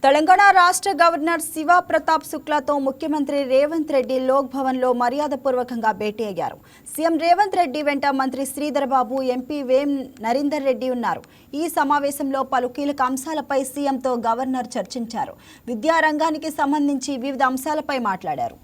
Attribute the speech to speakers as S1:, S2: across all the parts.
S1: తెలంగాణ రాష్ట్ర గవర్నర్ శివ ప్రతాప్ శుక్లాతో ముఖ్యమంత్రి రేవంత్ రెడ్డి లోక్ భవన్లో మర్యాదపూర్వకంగా భేటీ అయ్యారు. సీఎం రేవంత్ రెడ్డి వెంట మంత్రి శ్రీధర్ బాబు, ఎంపీ వేం నరేందర్ రెడ్డి ఉన్నారు. ఈ సమావేశంలో పలు కీలక అంశాలపై సీఎంతో గవర్నర్ చర్చించారు. విద్యా రంగానికి సంబంధించి వివిధ అంశాలపై మాట్లాడారు.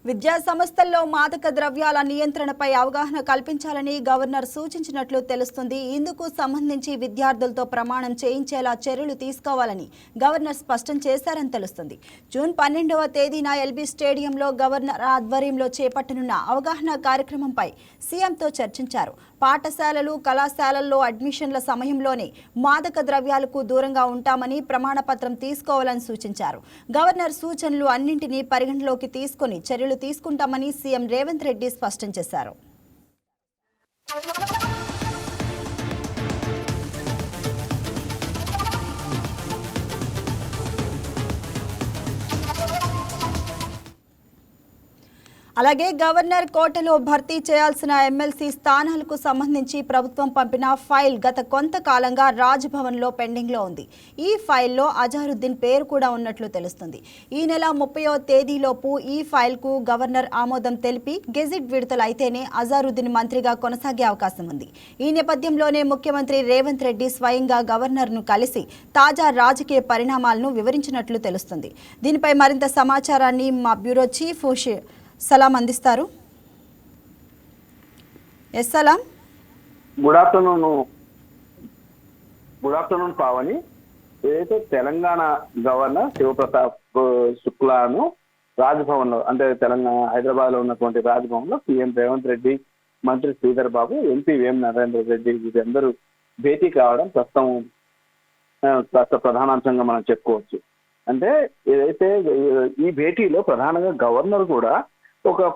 S1: విద్యా సంస్థల్లో మాదక ద్రవ్యాల నియంత్రణపై అవగాహన కల్పించాలని గవర్నర్ సూచించినట్లు తెలుస్తుంది. ఇందుకు సంబంధించి విద్యార్థులతో ప్రమాణం చేయించేలా చర్యలు తీసుకోవాలని గవర్నర్ స్పష్టం చేశారని తెలుస్తుంది. జూన్ 12వ తేదీన ఎల్బీ స్టేడియంలో గవర్నర్ ఆధ్వర్యంలో చేపట్టనున్న అవగాహన కార్యక్రమంపై సీఎంతో చర్చించారు. పాఠశాలలు, కళాశాలల్లో అడ్మిషన్ల సమయంలోనే మాదక ద్రవ్యాలకు దూరంగా ఉంటామని ప్రమాణపత్రం తీసుకోవాలని సూచించారు. గవర్నర్ సూచనలు అన్నింటినీ పరిగణలోకి తీసుకుని చర్యలు తీసుకుంటామని సీఎం రేవంత్ రెడ్డి స్పష్టం చేశారు. అలాగే గవర్నర్ కోటలో భర్తీ చేయాల్సిన ఎమ్మెల్సీ స్థానాలకు సంబంధించి ప్రభుత్వం పంపిన ఫైల్ గత కొంతకాలంగా రాజ్భవన్లో పెండింగ్లో ఉంది. ఈ ఫైల్లో అజారుద్దీన్ పేరు కూడా ఉన్నట్లు తెలుస్తుంది. ఈ నెల 30వ తేదీలోపు ఈ ఫైల్కు గవర్నర్ ఆమోదం తెలిపి గెజిట్ విడుదల అయితేనే అజారుద్దీన్ మంత్రిగా కొనసాగే అవకాశం ఉంది. ఈ నేపథ్యంలోనే ముఖ్యమంత్రి రేవంత్ రెడ్డి స్వయంగా గవర్నర్ను కలిసి తాజా రాజకీయ పరిణామాలను వివరించినట్లు తెలుస్తుంది. దీనిపై మరింత సమాచారాన్ని మా బ్యూరో చీఫ్ సలాం అందిస్తారు. Yes Salam.
S2: Good afternoon Pavani. ఏదైతే తెలంగాణ గవర్నర్ శివప్రతాప్ శుక్లాను రాజ్భవన్ లో, అంటే తెలంగాణ హైదరాబాద్ లో ఉన్నటువంటి రాజ్భవన్ లో సీఎం రేవంత్ రెడ్డి, మంత్రి శ్రీధర్ బాబు, ఎంపీ వేం నరేందర్ రెడ్డి వీరందరూ భేటీ కావడం ప్రస్తుతం కాస్త ప్రధానాంశంగా మనం చెప్పుకోవచ్చు. అంటే ఏదైతే ఈ భేటీలో ప్రధానంగా గవర్నర్ కూడా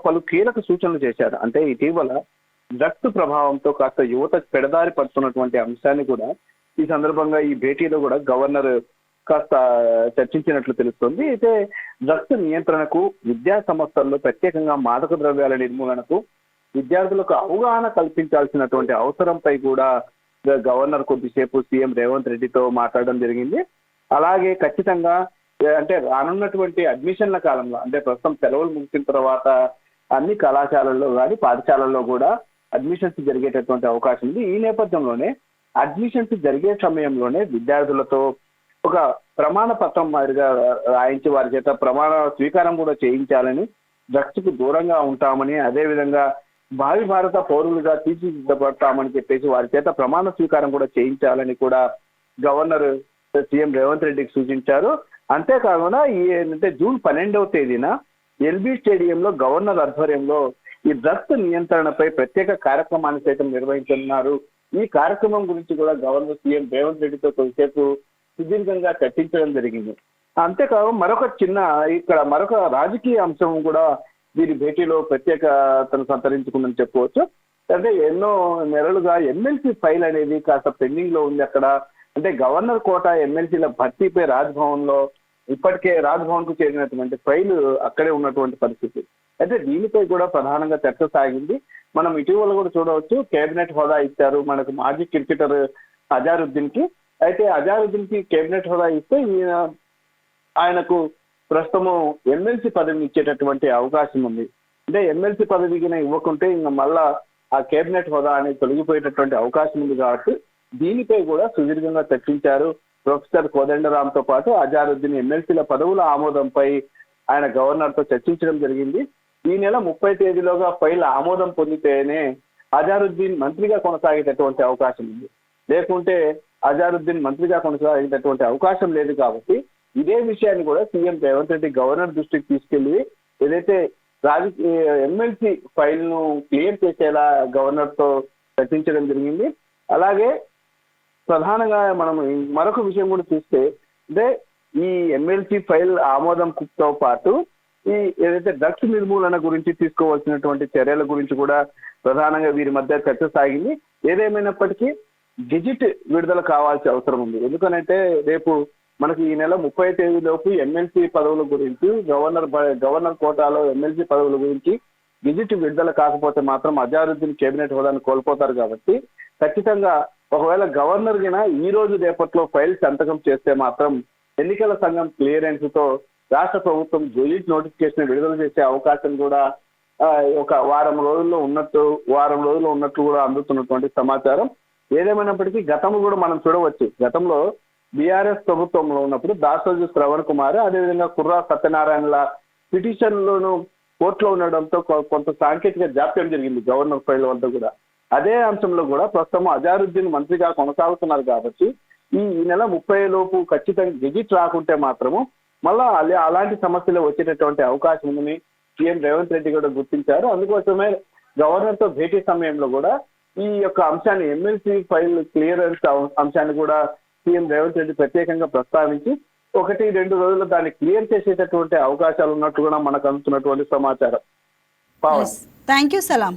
S2: పలు కీలక సూచనలు చేశారు. అంటే ఇటీవల డ్రగ్స్ ప్రభావంతో కాస్త యువతకు పెడదారి పడుతున్నటువంటి అంశాన్ని కూడా ఈ సందర్భంగా ఈ భేటీలో కూడా గవర్నర్ కాస్త చర్చించినట్లు తెలుస్తుంది. అయితే డ్రగ్స్ నియంత్రణకు, విద్యా సంస్థల్లో ప్రత్యేకంగా మాదక ద్రవ్యాల నిర్మూలనకు విద్యార్థులకు అవగాహన కల్పించాల్సినటువంటి అవసరంపై కూడా గవర్నర్ కొద్దిసేపు సీఎం రేవంత్ రెడ్డితో మాట్లాడడం జరిగింది. అలాగే ఖచ్చితంగా అంటే రానున్నటువంటి అడ్మిషన్ల కాలంలో, అంటే ప్రస్తుతం సెలవులు ముగిసిన తర్వాత అన్ని కళాశాలల్లో కానీ పాఠశాలల్లో కూడా అడ్మిషన్స్ జరిగేటటువంటి అవకాశం ఉంది. ఈ నేపథ్యంలోనే అడ్మిషన్స్ జరిగే సమయంలోనే విద్యార్థులతో ఒక ప్రమాణ పత్రం మాదిరిగా రాయించి వారి చేత ప్రమాణ స్వీకారం కూడా చేయించాలని, డ్రగ్స్ కు దూరంగా ఉంటామని, అదేవిధంగా భావి భారత పౌరులుగా తీర్చిదిద్దబడతామని చెప్పేసి వారి చేత ప్రమాణ స్వీకారం కూడా చేయించాలని కూడా గవర్నర్ సీఎం రేవంత్ రెడ్డికి సూచించారు. అంతేకాకుండా ఏంటంటే జూన్ 12వ తేదీన ఎల్బీ స్టేడియంలో గవర్నర్ ఆధ్వర్యంలో ఈ డ్రగ్స్ నియంత్రణపై ప్రత్యేక కార్యక్రమాన్ని సైతం నిర్వహించనున్నారు. ఈ కార్యక్రమం గురించి కూడా గవర్నర్ సీఎం రేవంత్ రెడ్డితో కొద్దిసేపు సుదీర్ఘంగా చర్చించడం జరిగింది. అంతేకాకుండా మరొక రాజకీయ అంశం కూడా వీరి భేటీలో ప్రత్యేకతను సంతరించుకుందని చెప్పుకోవచ్చు. అంటే ఎన్నో నెలలుగా ఎమ్మెల్సీ ఫైల్ అనేది కాస్త పెండింగ్ లో ఉంది. అక్కడ అంటే గవర్నర్ కోట ఎమ్మెల్సీల భర్తీపై ఇప్పటికే రాజ్భవన్ కు చేరినటువంటి ఫైల్ అక్కడే ఉన్నటువంటి పరిస్థితి. అయితే దీనిపై కూడా ప్రధానంగా చర్చ సాగింది. మనం ఇటీవల కూడా చూడవచ్చు, కేబినెట్ హోదా ఇచ్చారు మనకు మాజీ క్రికెటర్ అజారుద్దీన్ కి. అయితే అజారుద్దీన్ కి కేబినెట్ హోదా ఇస్తే ఆయనకు ప్రస్తుతము ఎమ్మెల్సీ పదవిని ఇచ్చేటటువంటి అవకాశం ఉంది. అంటే ఎమ్మెల్సీ పదవికి ఇవ్వకుంటే ఇంకా మళ్ళా ఆ కేబినెట్ హోదా అనేది తొలగిపోయేటటువంటి అవకాశం ఉంది. కాబట్టి దీనిపై కూడా సుదీర్ఘంగా చర్చించారు. ప్రొఫెసర్ కోదండరాంతో పాటు అజారుద్దీన్ ఎమ్మెల్సీల పదవుల ఆమోదంపై ఆయన గవర్నర్ తో చర్చించడం జరిగింది. ఈ నెల 30 తేదీలోగా ఫైల్ ఆమోదం పొందితేనే అజారుద్దీన్ మంత్రిగా కొనసాగేటటువంటి అవకాశం ఉంది. లేకుంటే అజారుద్దీన్ మంత్రిగా కొనసాగేటటువంటి అవకాశం లేదు. కాబట్టి ఇదే విషయాన్ని కూడా సీఎం రేవంత్ రెడ్డి గవర్నర్ దృష్టికి తీసుకెళ్లి ఏదైతే ఎమ్మెల్సీ ఫైల్ ను క్లియర్ చేసేలా గవర్నర్ తో చర్చించడం జరిగింది. అలాగే ప్రధానంగా మనం మరొక విషయం కూడా చూస్తే, అంటే ఈ ఎమ్మెల్సీ ఫైల్ ఆమోదంతో పాటు ఈ ఏదైతే డ్రగ్స్ నిర్మూలన గురించి తీసుకోవాల్సినటువంటి చర్యల గురించి కూడా ప్రధానంగా వీరి మధ్య చర్చ సాగింది. ఏదేమైనప్పటికీ గెజిట్ విడుదల కావాల్సిన అవసరం ఉంది. ఎందుకనంటే రేపు మనకి ఈ నెల 30 తేదీలోపు ఎమ్మెల్సీ పదవుల గురించి గవర్నర్ కోటాలో ఎమ్మెల్సీ పదవుల గురించి గెజిట్ విడుదల కాకపోతే మాత్రం అజారుద్దీన్ కేబినెట్ హోదాను కోల్పోతారు. కాబట్టి ఖచ్చితంగా ఒకవేళ గవర్నర్ గిన ఈ రోజు రేపట్లో ఫైల్ సంతకం చేస్తే మాత్రం ఎన్నికల సంఘం క్లియరెన్స్ తో రాష్ట్ర ప్రభుత్వం గెజిట్ నోటిఫికేషన్ విడుదల చేసే అవకాశం కూడా ఒక వారం రోజుల్లో ఉన్నట్టు కూడా అందుతున్నటువంటి సమాచారం. ఏదేమైనప్పటికీ గతంలో కూడా మనం చూడవచ్చు, గతంలో బీఆర్ఎస్ ప్రభుత్వంలో ఉన్నప్పుడు దాసోజు శ్రవణ్ కుమార్ అదేవిధంగా కుర్రా సత్యనారాయణల పిటిషన్లను కోర్టులో ఉండడంతో కొంత సాంకేతిక జాప్యం జరిగింది గవర్నర్ ఫైల్ వద్ద కూడా. అదే అంశంలో కూడా ప్రస్తుతం అజారుద్దీన్ మంత్రిగా కొనసాగుతున్నారు. కాబట్టి ఈ నెల 30 లోపు ఖచ్చితంగా గెజిట్ రాకుంటే మాత్రము మళ్ళా అలాంటి సమస్యలు వచ్చేటటువంటి అవకాశం ఉందని సీఎం రేవంత్ రెడ్డి కూడా గుర్తించారు. అందుకోసమే గవర్నర్ తో భేటీ సమయంలో కూడా ఈ యొక్క అంశాన్ని ఎమ్మెల్సీ ఫైల్ క్లియరెన్స్ అంశాన్ని కూడా సీఎం రేవంత్ రెడ్డి ప్రత్యేకంగా ప్రస్తావించి 1-2 రోజుల్లో దాన్ని క్లియర్ చేసేటటువంటి అవకాశాలు ఉన్నట్టు కూడా మనకు అందుతున్నటువంటి సమాచారం.
S1: Thank you Salam.